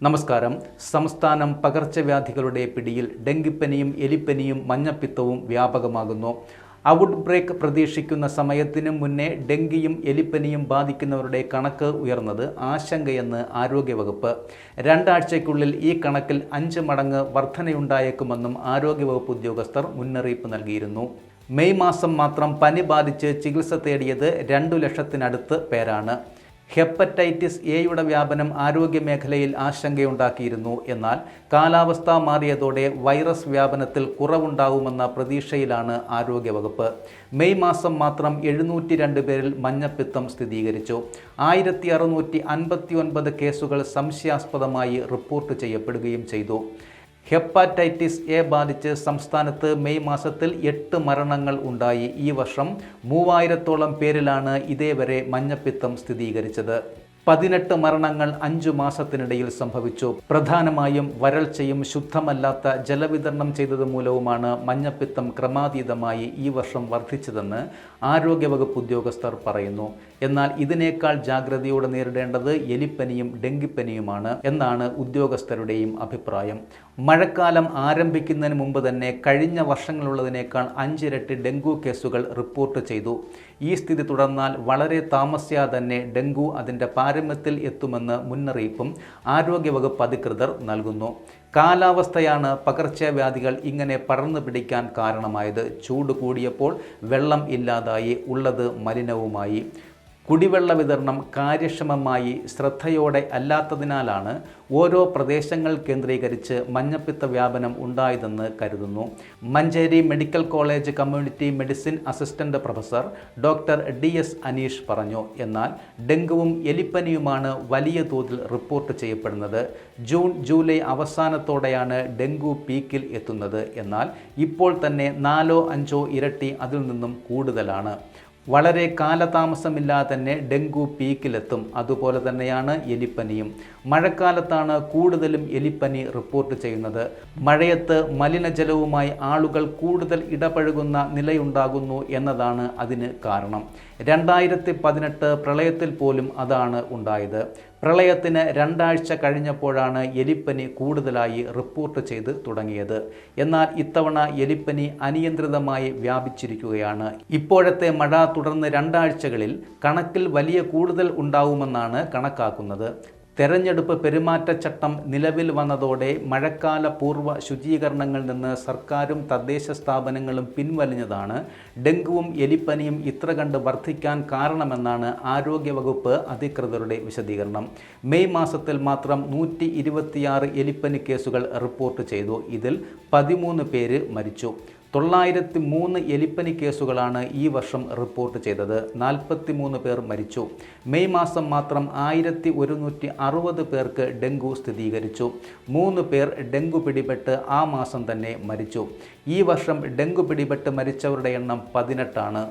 നമസ്കാരം. സംസ്ഥാനം പകർച്ചവ്യാധികളുടെ പിടിയിൽ. ഡെങ്കിപ്പനിയും എലിപ്പനിയും മഞ്ഞപ്പിത്തവും വ്യാപകമാകുന്നു. ഔട്ട് ബ്രേക്ക് പ്രതീക്ഷിക്കുന്ന സമയത്തിനു മുന്നേ ഡെങ്കിയും എലിപ്പനിയും ബാധിക്കുന്നവരുടെ കണക്ക് ഉയർന്നത് ആശങ്കയെന്ന് ആരോഗ്യവകുപ്പ്. 2 ആഴ്ചയ്ക്കുള്ളിൽ ഈ കണക്കിൽ 5 മടങ്ങ് വർധനയുണ്ടായേക്കുമെന്നും ആരോഗ്യവകുപ്പ് ഉദ്യോഗസ്ഥർ മുന്നറിയിപ്പ് നൽകിയിരുന്നു. മെയ് മാസം മാത്രം പനി ബാധിച്ച് ചികിത്സ തേടിയത് 2 ലക്ഷത്തിനടുത്ത് പേരാണ്. ഹെപ്പറ്റൈറ്റിസ് എയുടെ വ്യാപനം ആരോഗ്യമേഖലയിൽ ആശങ്കയുണ്ടാക്കിയിരുന്നു. എന്നാൽ കാലാവസ്ഥ മാറിയതോടെ വൈറസ് വ്യാപനത്തിൽ കുറവുണ്ടാവുമെന്ന പ്രതീക്ഷയിലാണ് ആരോഗ്യവകുപ്പ്. മെയ് മാസം മാത്രം 702 പേരിൽ മഞ്ഞപ്പിത്തം സ്ഥിരീകരിച്ചു. 1659 കേസുകൾ സംശയാസ്പദമായി റിപ്പോർട്ട് ചെയ്യപ്പെടുകയും ചെയ്തു. ഹെപ്പറ്റൈറ്റിസ് എ ബാധിച്ച് സംസ്ഥാനത്ത് മെയ് മാസത്തിൽ 8 മരണങ്ങൾ ഉണ്ടായി. ഈ വർഷം 3000-ഓളം പേരിലാണ് ഇതേവരെ മഞ്ഞപ്പിത്തം സ്ഥിരീകരിച്ചത്. 18 മരണങ്ങൾ 5 മാസത്തിനിടയിൽ സംഭവിച്ചു. പ്രധാനമായും വരൾച്ചയും ശുദ്ധമല്ലാത്ത ജലവിതരണം ചെയ്തത് മൂലവുമാണ് മഞ്ഞപ്പിത്തം ക്രമാതീതമായി ഈ വർഷം വർദ്ധിച്ചതെന്ന് ആരോഗ്യവകുപ്പ് ഉദ്യോഗസ്ഥർ പറയുന്നു. എന്നാൽ ഇതിനേക്കാൾ ജാഗ്രതയോടെ നേരിടേണ്ടത് എലിപ്പനിയും ഡെങ്കിപ്പനിയുമാണ് എന്നാണ് ഉദ്യോഗസ്ഥരുടെയും അഭിപ്രായം. മഴക്കാലം ആരംഭിക്കുന്നതിന് മുമ്പ് തന്നെ കഴിഞ്ഞ വർഷങ്ങളുള്ളതിനേക്കാൾ 5 ഇരട്ടി ഡെങ്കു കേസുകൾ റിപ്പോർട്ട് ചെയ്തു. ഈ സ്ഥിതി തുടർന്നാൽ വളരെ താമസിയാതെ തന്നെ ഡെങ്കു അതിൻ്റെ പാരമ്യത്തിൽ എത്തുമെന്ന് മുന്നറിയിപ്പും ആരോഗ്യവകുപ്പ് അധികൃതർ നൽകുന്നു. കാലാവസ്ഥയാണ് പകർച്ചവ്യാധികൾ ഇങ്ങനെ പടർന്നു പിടിക്കാൻ കാരണമായത്. ചൂട് കൂടിയപ്പോൾ വെള്ളം ഇല്ലാതായി, ഉള്ളത് മലിനവുമായി. കുടിവെള്ള വിതരണം കാര്യക്ഷമമായി ശ്രദ്ധയോടെ അല്ലാത്തതിനാലാണ് ഓരോ പ്രദേശങ്ങൾ കേന്ദ്രീകരിച്ച് മഞ്ഞപ്പിത്ത വ്യാപനം ഉണ്ടായതെന്ന് കരുതുന്നു. Manjeri medical college community medicine assistant professor doctor DS Aneesh പറഞ്ഞു. എന്നാൽ ഡെങ്കുവും എലിപ്പനിയുമാണ് വലിയ തോതിൽ റിപ്പോർട്ട് ചെയ്യപ്പെടുന്നത്. ജൂൺ ജൂലൈ അവസാനത്തോടെയാണ് ഡെങ്കു പീക്കിൽ എത്തുന്നത്. എന്നാൽ ഇപ്പോൾ തന്നെ 4-5 ഇരട്ടി അതിൽ നിന്നും കൂടുതലാണ്. വളരെ കാലതാമസമില്ലാതെ തന്നെ ഡെങ്കു പീക്കിലെത്തും. അതുപോലെ തന്നെയാണ് എലിപ്പനിയും. മഴക്കാലത്താണ് കൂടുതലും എലിപ്പനി റിപ്പോർട്ട് ചെയ്യുന്നത്. മഴയത്ത് മലിനജലവുമായി ആളുകൾ കൂടുതൽ ഇടപഴകുന്ന നിലയുണ്ടാകുന്നു എന്നതാണ് അതിന് കാരണം. 2018 പ്രളയത്തിൽ പോലും അതാണ് ഉണ്ടായത്. പ്രളയത്തിന് 2 ആഴ്ച കഴിഞ്ഞപ്പോഴാണ് എലിപ്പനി കൂടുതലായി റിപ്പോർട്ട് ചെയ്ത് തുടങ്ങിയത്. എന്നാൽ ഇത്തവണ എലിപ്പനി അനിയന്ത്രിതമായി വ്യാപിച്ചിരിക്കുകയാണ്. ഇപ്പോഴത്തെ മഴ തുടർന്ന് 2 ആഴ്ചകളിൽ കണക്കിൽ വലിയ കൂടുതൽ ഉണ്ടാവുമെന്നാണ് കണക്കാക്കുന്നത്. തെരഞ്ഞെടുപ്പ് പെരുമാറ്റച്ചട്ടം നിലവിൽ വന്നതോടെ മഴക്കാല പൂർവ്വ ശുചീകരണങ്ങളിൽ നിന്ന് സർക്കാരും തദ്ദേശ സ്ഥാപനങ്ങളും പിൻവലിഞ്ഞതാണ് ഡെങ്കുവും എലിപ്പനിയും ഇത്ര കണ്ട് വർദ്ധിക്കാൻ കാരണമെന്നാണ് ആരോഗ്യവകുപ്പ് അധികൃതരുടെ വിശദീകരണം. മെയ് മാസത്തിൽ മാത്രം 126 എലിപ്പനി കേസുകൾ റിപ്പോർട്ട് ചെയ്തു. ഇതിൽ 13 പേര് മരിച്ചു. 903 എലിപ്പനി കേസുകളാണ് ഈ വർഷം റിപ്പോർട്ട് ചെയ്തത്. 43 പേർ മരിച്ചു. മെയ് മാസം മാത്രം 1160 പേർക്ക് ഡെങ്കു സ്ഥിരീകരിച്ചു. 3 പേർ ഡെങ്കു പിടിപെട്ട് ആ മാസം തന്നെ മരിച്ചു. ഈ വർഷം ഡെങ്കു പിടിപെട്ട് മരിച്ചവരുടെ എണ്ണം 18 ആണ്.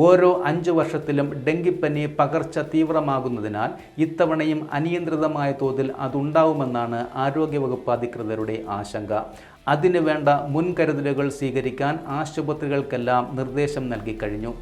ഓരോ 5 വർഷത്തിലും ഡെങ്കിപ്പനി പകർച്ച തീവ്രമാകുന്നതിനാൽ ഇത്തവണയും അനിയന്ത്രിതമായ തോതിൽ അതുണ്ടാവുമെന്നാണ് ആരോഗ്യവകുപ്പ് അധികൃതരുടെ ആശങ്ക. അതിനു വേണ്ട മുൻകരുതലുകൾ സ്വീകരിക്കാൻ ആശുപത്രികൾക്കെല്ലാം നിർദ്ദേശം നൽകി കഴിഞ്ഞു.